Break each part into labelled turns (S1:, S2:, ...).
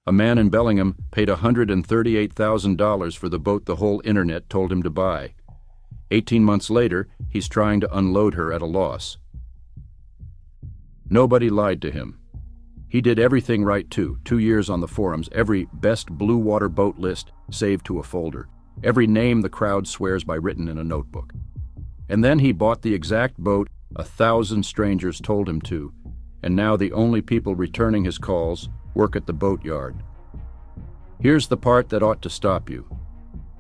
S1: A man in Bellingham paid $138,000 for the boat the whole internet told him to buy. 18 months later, he's trying to unload her at a loss. Nobody lied to him. He did everything right too. 2 years on the forums, every best bluewater boat list saved to a folder. Every name the crowd swears by written in a notebook. And then he bought the exact boat 1,000 strangers told him to, and now the only people returning his calls work at the boatyard. Here's the part that ought to stop you.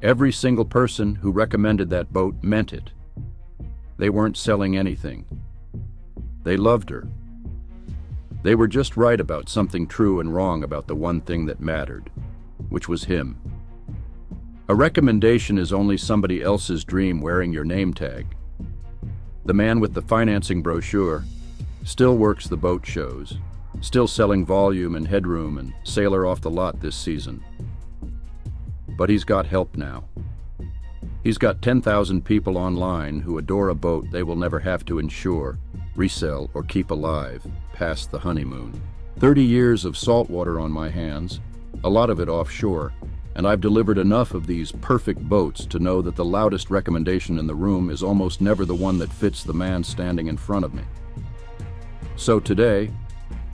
S1: Every single person who recommended that boat meant it. They weren't selling anything. They loved her. They were just right about something true and wrong about the one thing that mattered, which was him. A recommendation is only somebody else's dream wearing your name tag. The man with the financing brochure still works the boat shows, still selling volume and headroom and sailor off the lot this season. But he's got help now. He's got 10,000 people online who adore a boat they will never have to insure, resell, or keep alive past the honeymoon. 30 years of saltwater on my hands, a lot of it offshore, and I've delivered enough of these perfect boats to know that the loudest recommendation in the room is almost never the one that fits the man standing in front of me. So today,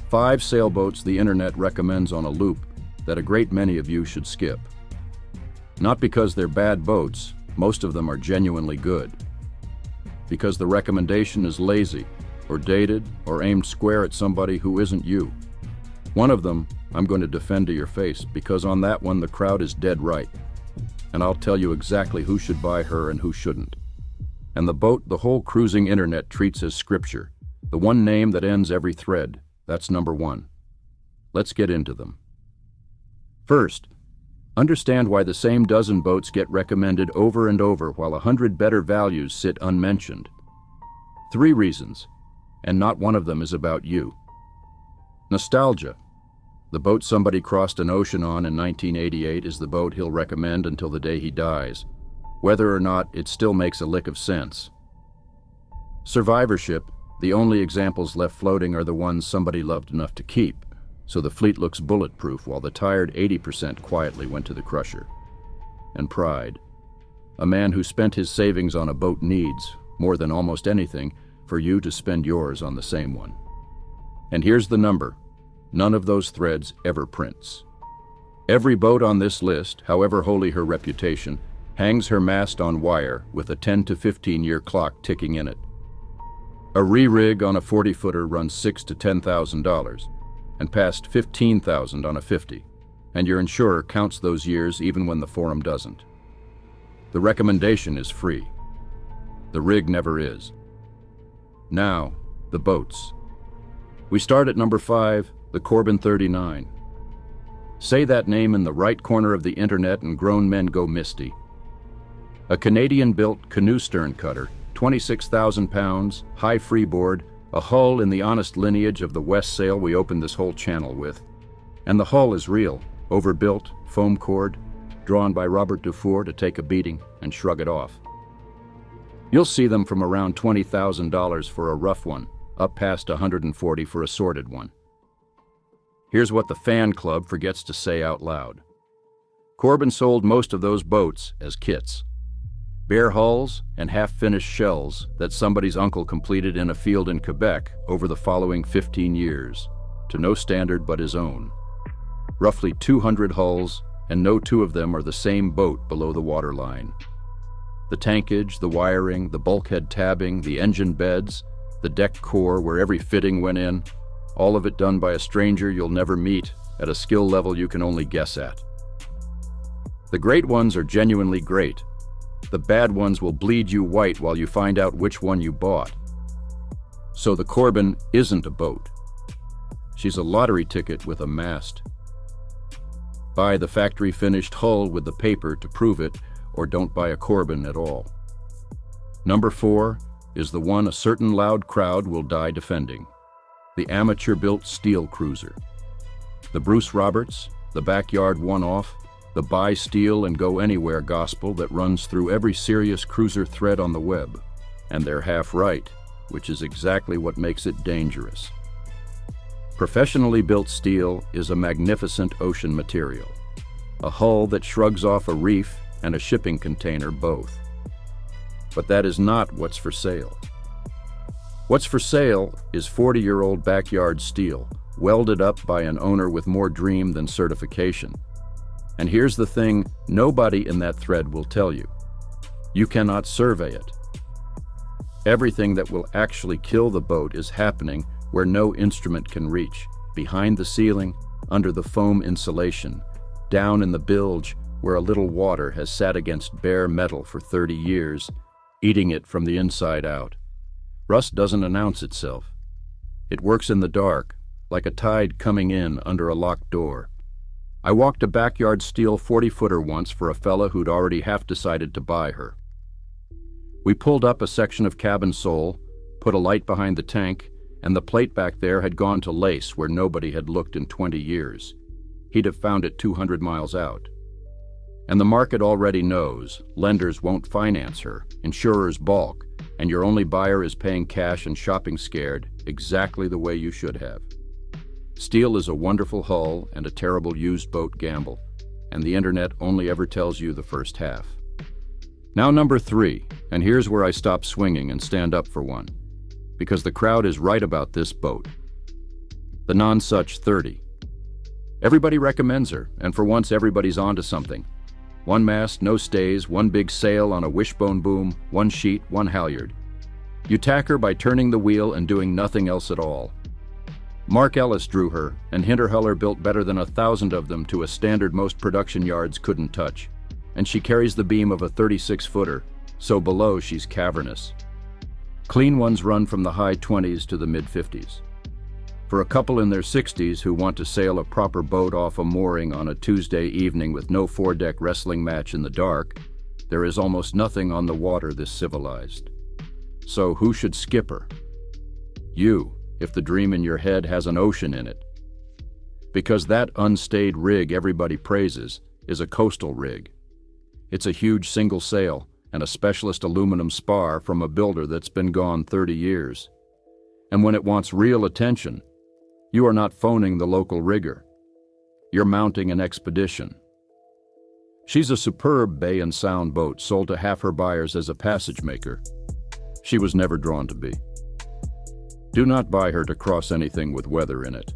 S1: 5 sailboats the internet recommends on a loop that a great many of you should skip. Not because they're bad boats, most of them are genuinely good. Because the recommendation is lazy, or dated, or aimed square at somebody who isn't you. One of them I'm going to defend to your face, because on that one the crowd is dead right. And I'll tell you exactly who should buy her and who shouldn't. And the boat the whole cruising internet treats as scripture, the one name that ends every thread, that's number 1. Let's get into them. First, understand why the same dozen boats get recommended over and over while 100 better values sit unmentioned. 3 reasons, and not one of them is about you. Nostalgia. The boat somebody crossed an ocean on in 1988 is the boat he'll recommend until the day he dies, whether or not it still makes a lick of sense. Survivorship. The only examples left floating are the ones somebody loved enough to keep, so the fleet looks bulletproof while the tired 80% quietly went to the crusher. And pride. A man who spent his savings on a boat needs, more than almost anything, for you to spend yours on the same one. And here's the number. None of those threads ever prints. Every boat on this list, however holy her reputation, hangs her mast on wire with a 10 to 15-year clock ticking in it. A re-rig on a 40-footer runs $6,000 to $10,000, and past $15,000 on a 50, and your insurer counts those years even when the forum doesn't. The recommendation is free. The rig never is. Now, the boats. We start at number 5, the Corbin 39. Say that name in the right corner of the internet and grown men go misty. A Canadian-built canoe stern cutter, 26,000 pounds, high freeboard, a hull in the honest lineage of the West Sail we opened this whole channel with. And the hull is real, overbuilt, foam cord, drawn by Robert Dufour to take a beating and shrug it off. You'll see them from around $20,000 for a rough one, up past $140,000 for a sorted one. Here's what the fan club forgets to say out loud. Corbin sold most of those boats as kits. Bare hulls and half-finished shells that somebody's uncle completed in a field in Quebec over the following 15 years, to no standard but his own. Roughly 200 hulls, and no 2 of them are the same boat below the waterline. The tankage, the wiring, the bulkhead tabbing, the engine beds, the deck core where every fitting went in, all of it done by a stranger you'll never meet at a skill level you can only guess at. The great ones are genuinely great. The bad ones will bleed you white while you find out which one you bought. So the Corbin isn't a boat. She's a lottery ticket with a mast. Buy the factory-finished hull with the paper to prove it, or don't buy a Corbin at all. Number 4 is the one a certain loud crowd will die defending. The amateur-built steel cruiser. The Bruce Roberts, the backyard one-off, the buy steel and go anywhere gospel that runs through every serious cruiser thread on the web. And they're half right, which is exactly what makes it dangerous. Professionally built steel is a magnificent ocean material, a hull that shrugs off a reef and a shipping container both. But that is not what's for sale. What's for sale is 40-year-old backyard steel, welded up by an owner with more dream than certification. And here's the thing nobody in that thread will tell you. You cannot survey it. Everything that will actually kill the boat is happening where no instrument can reach, behind the ceiling, under the foam insulation, down in the bilge where a little water has sat against bare metal for 30 years, eating it from the inside out. Rust doesn't announce itself. It works in the dark, like a tide coming in under a locked door. I walked a backyard steel 40-footer once for a fella who'd already half decided to buy her. We pulled up a section of cabin sole, put a light behind the tank, and the plate back there had gone to lace where nobody had looked in 20 years. He'd have found it 200 miles out. And the market already knows lenders won't finance her, insurers balk, and your only buyer is paying cash and shopping scared exactly the way you should have. Steel is a wonderful hull and a terrible used boat gamble, and the internet only ever tells you the first half. Now number 3, and here's where I stop swinging and stand up for one, because the crowd is right about this boat. The Nonsuch 30. Everybody recommends her, and for once everybody's onto something. One mast, no stays, one big sail on a wishbone boom, one sheet, one halyard. You tack her by turning the wheel and doing nothing else at all. Mark Ellis drew her, and Hinterhuller built better than 1,000 of them to a standard most production yards couldn't touch. And she carries the beam of a 36-footer, so below she's cavernous. Clean ones run from the high 20s to the mid-50s. For a couple in their 60s who want to sail a proper boat off a mooring on a Tuesday evening with no foredeck wrestling match in the dark, there is almost nothing on the water this civilized. So who should skip her? You, if the dream in your head has an ocean in it. Because that unstayed rig everybody praises is a coastal rig. It's a huge single sail and a specialist aluminum spar from a builder that's been gone 30 years. And when it wants real attention, you are not phoning the local rigger. You're mounting an expedition. She's a superb bay and sound boat sold to half her buyers as a passage maker. She was never drawn to be. Do not buy her to cross anything with weather in it.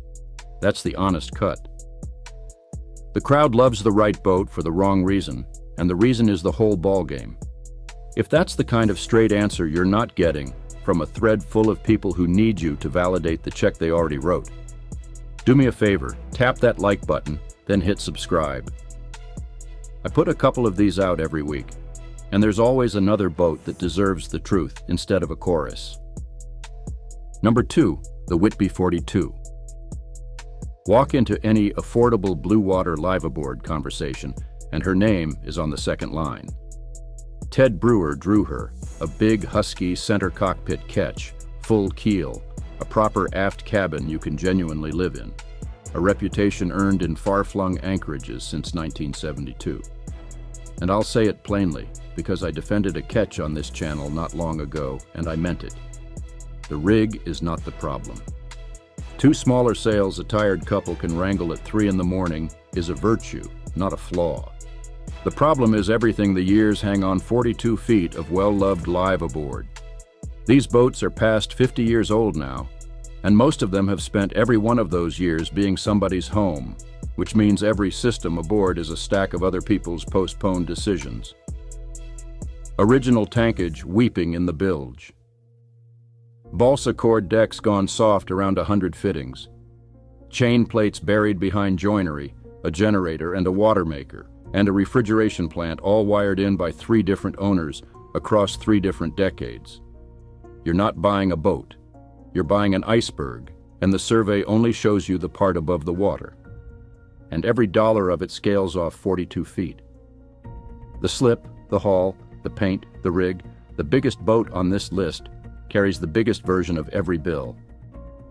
S1: That's the honest cut. The crowd loves the right boat for the wrong reason, and the reason is the whole ballgame. If that's the kind of straight answer you're not getting from a thread full of people who need you to validate the check they already wrote, do me a favor, tap that like button, then hit subscribe. I put a couple of these out every week, and there's always another boat that deserves the truth instead of a chorus. Number 2, the Whitby 42. Walk into any affordable bluewater liveaboard conversation, and her name is on the second line. Ted Brewer drew her, a big, husky center cockpit ketch, full keel, a proper aft cabin you can genuinely live in, a reputation earned in far-flung anchorages since 1972. And I'll say it plainly, because I defended a ketch on this channel not long ago, and I meant it. The rig is not the problem. 2 smaller sails a tired couple can wrangle at 3 in the morning is a virtue, not a flaw. The problem is everything the years hang on 42 feet of well-loved live aboard. These boats are past 50 years old now, and most of them have spent every one of those years being somebody's home, which means every system aboard is a stack of other people's postponed decisions. Original tankage weeping in the bilge. Balsa cord decks gone soft around 100 fittings. Chain plates buried behind joinery, a generator and a water maker, and a refrigeration plant all wired in by 3 different owners across 3 different decades. You're not buying a boat. You're buying an iceberg, and the survey only shows you the part above the water. And every dollar of it scales off 42 feet. The slip, the haul, the paint, the rig, the biggest boat on this list carries the biggest version of every bill,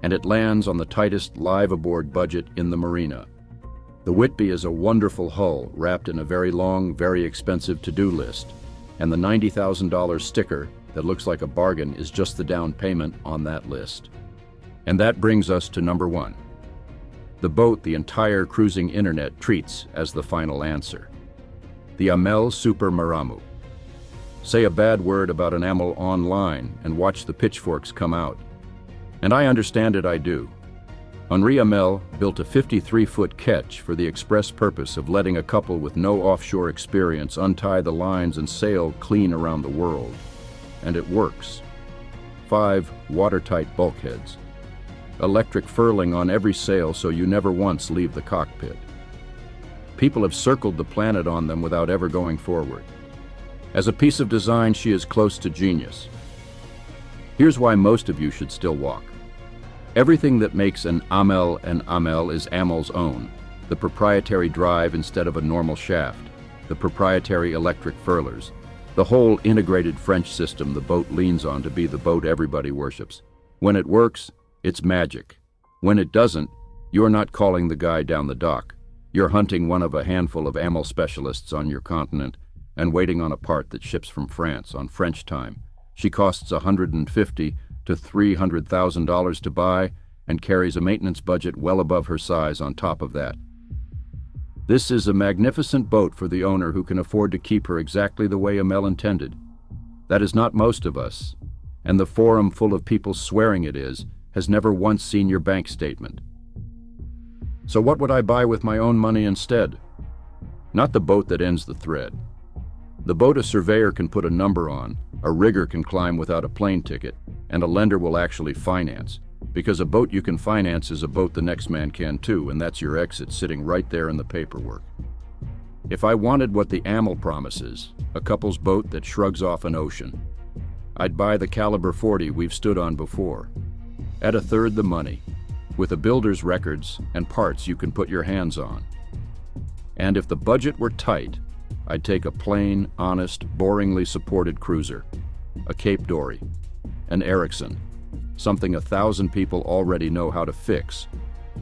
S1: and it lands on the tightest live aboard budget in the marina. The Whitby is a wonderful hull wrapped in a very long, very expensive to-do list, and the $90,000 sticker that looks like a bargain is just the down payment on that list. And that brings us to number 1, the boat the entire cruising internet treats as the final answer. The Amel Super Maramu. Say a bad word about an Amel online and watch the pitchforks come out. And I understand it, I do. Henri Amel built a 53-foot ketch for the express purpose of letting a couple with no offshore experience untie the lines and sail clean around the world. And it works. 5 watertight bulkheads. Electric furling on every sail so you never once leave the cockpit. People have circled the planet on them without ever going forward. As a piece of design, she is close to genius. Here's why most of you should still walk. Everything that makes an Amel is Amel's own. The proprietary drive instead of a normal shaft. The proprietary electric furlers. The whole integrated French system the boat leans on to be the boat everybody worships. When it works, it's magic. When it doesn't, you're not calling the guy down the dock. You're hunting one of a handful of Amel specialists on your continent and waiting on a part that ships from France on French time. She costs $150,000 to $300,000 to buy and carries a maintenance budget well above her size on top of that. This is a magnificent boat for the owner who can afford to keep her exactly the way Amel intended. That is not most of us, and the forum full of people swearing it is has never once seen your bank statement. So what would I buy with my own money instead? Not the boat that ends the thread. The boat a surveyor can put a number on, a rigger can climb without a plane ticket, and a lender will actually finance. Because a boat you can finance is a boat the next man can too, and that's your exit sitting right there in the paperwork. If I wanted what the Amel promises, a couple's boat that shrugs off an ocean, I'd buy the caliber 40 we've stood on before. At a third the money, with a builder's records and parts you can put your hands on. And if the budget were tight, I'd take a plain, honest, boringly supported cruiser, a Cape Dory, an Ericsson, something 1,000 people already know how to fix,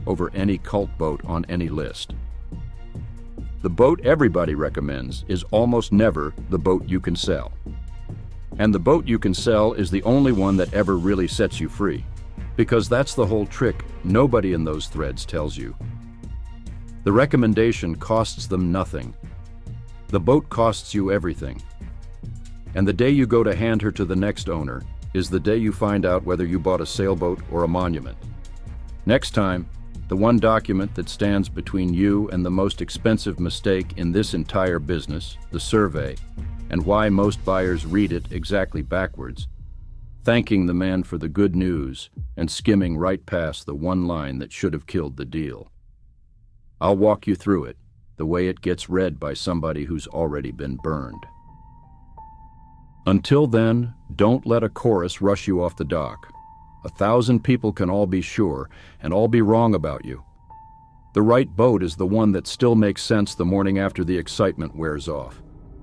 S1: over any cult boat on any list. The boat everybody recommends is almost never the boat you can sell. And the boat you can sell is the only one that ever really sets you free, because that's the whole trick nobody in those threads tells you. The recommendation costs them nothing. The boat costs you everything. And the day you go to hand her to the next owner is the day you find out whether you bought a sailboat or a monument. Next time, the one document that stands between you and the most expensive mistake in this entire business, the survey, and why most buyers read it exactly backwards, thanking the man for the good news and skimming right past the one line that should have killed the deal. I'll walk you through it, the way it gets read by somebody who's already been burned. Until then, don't let a chorus rush you off the dock. 1,000 people can all be sure, and all be wrong about you. The right boat is the one that still makes sense the morning after the excitement wears off,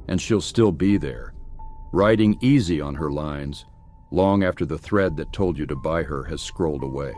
S1: and she'll still be there, riding easy on her lines, long after the thread that told you to buy her has scrolled away.